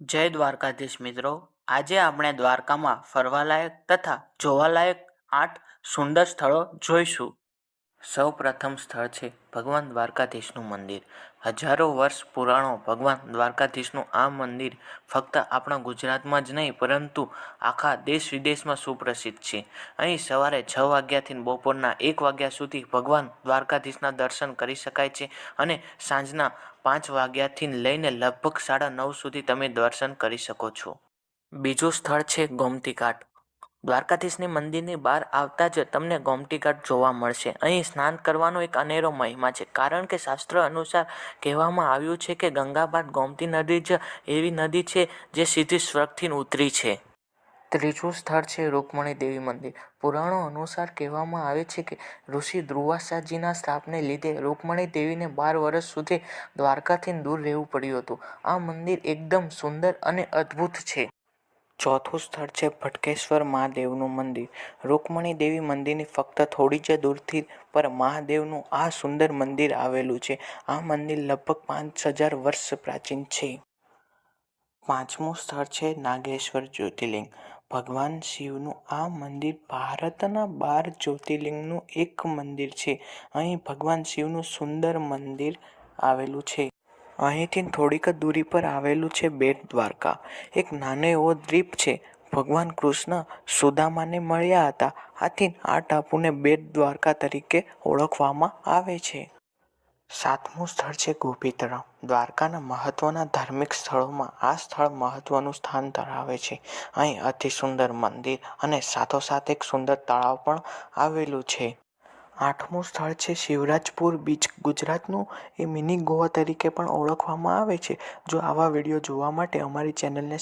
જય દ્વારકાધીશ મિત્રો, આજે આપણે દ્વારકામાં ફરવાલાયક તથા જોવાલાયક 8 સુંદર સ્થળો જોઈશું. સૌ પ્રથમ સ્થળ છે ભગવાન દ્વારકાધીશનું મંદિર. હજારો વર્ષ પુરાણો ભગવાન દ્વારકાધીશનું આ મંદિર ફક્ત આપણા ગુજરાતમાં જ નહીં પરંતુ આખા દેશ વિદેશમાં સુપ્રસિદ્ધ છે. અહીં સવારે 6 વાગ્યાથી બપોરના 1 વાગ્યા સુધી ભગવાન દ્વારકાધીશના દર્શન કરી શકાય છે અને સાંજના 5 વાગ્યાથી લઈને લગભગ 9:30 સુધી તમે દર્શન કરી શકો છો. બીજું સ્થળ છે ગોમતી ઘાટ. દ્વારકાધીશની મંદિરની બહાર આવતા જ તમને ગોમતી ઘાટ જોવા મળશે. અહીં સ્નાન કરવાનો એક અનેરો મહિમા છે, કારણ કે શાસ્ત્ર અનુસાર કહેવામાં આવ્યું છે કે ગંગા બાદ ગોમતી નદી જ એવી નદી છે જે સીધી સ્વર્ગથી ઉતરી છે. ત્રીજું સ્થળ છે રૂકમણી દેવી મંદિર. પુરાણો અનુસાર કહેવામાં આવે છે કે ઋષિ દુર્વાસાજીના શ્રાપને લીધે રૂકમણી દેવીને 12 વર્ષ સુધી દ્વારકાથી દૂર રહેવું પડ્યું હતું. આ મંદિર એકદમ સુંદર અને અદ્ભુત છે. ચોથું સ્થળ છે ભટકેશ્વર મહાદેવનું મંદિર. રૂકમણી દેવી મંદિરની ફક્ત થોડી જ દૂરથી પર મહાદેવનું આ સુંદર મંદિર આવેલું છે. આ મંદિર લગભગ 5000 વર્ષ પ્રાચીન છે. પાંચમું સ્થળ છે નાગેશ્વર જ્યોતિર્લિંગ. ભગવાન શિવનું આ મંદિર ભારતના 12 જ્યોતિર્લિંગનું એક મંદિર છે. અહીં ભગવાન શિવનું સુંદર મંદિર આવેલું છે. અહીંથી થોડીક દૂરી પર આવેલું છે બેટ દ્વારકા. એક નાનો એવો દ્વીપ છે. ભગવાન કૃષ્ણ સુદામાને મળ્યા હતા, આથી આ ટાપુને બેટ દ્વારકા તરીકે ઓળખવામાં આવે છે. સાતમું સ્થળ છે ગોપી તળાવ. દ્વારકાના મહત્વના ધાર્મિક સ્થળોમાં આ સ્થળ મહત્વનું સ્થાન ધરાવે છે. અહીં અતિ સુંદર મંદિર અને સાથોસાથ એક સુંદર તળાવ પણ આવેલું છે. આઠમું સ્થળ છે શિવરાજપુર બીચ. ગુજરાતનું એ મિની ગોવા તરીકે પણ ઓળખવામાં આવે છે. જો આવા વિડીયો જોવા માટે અમારી ચેનલને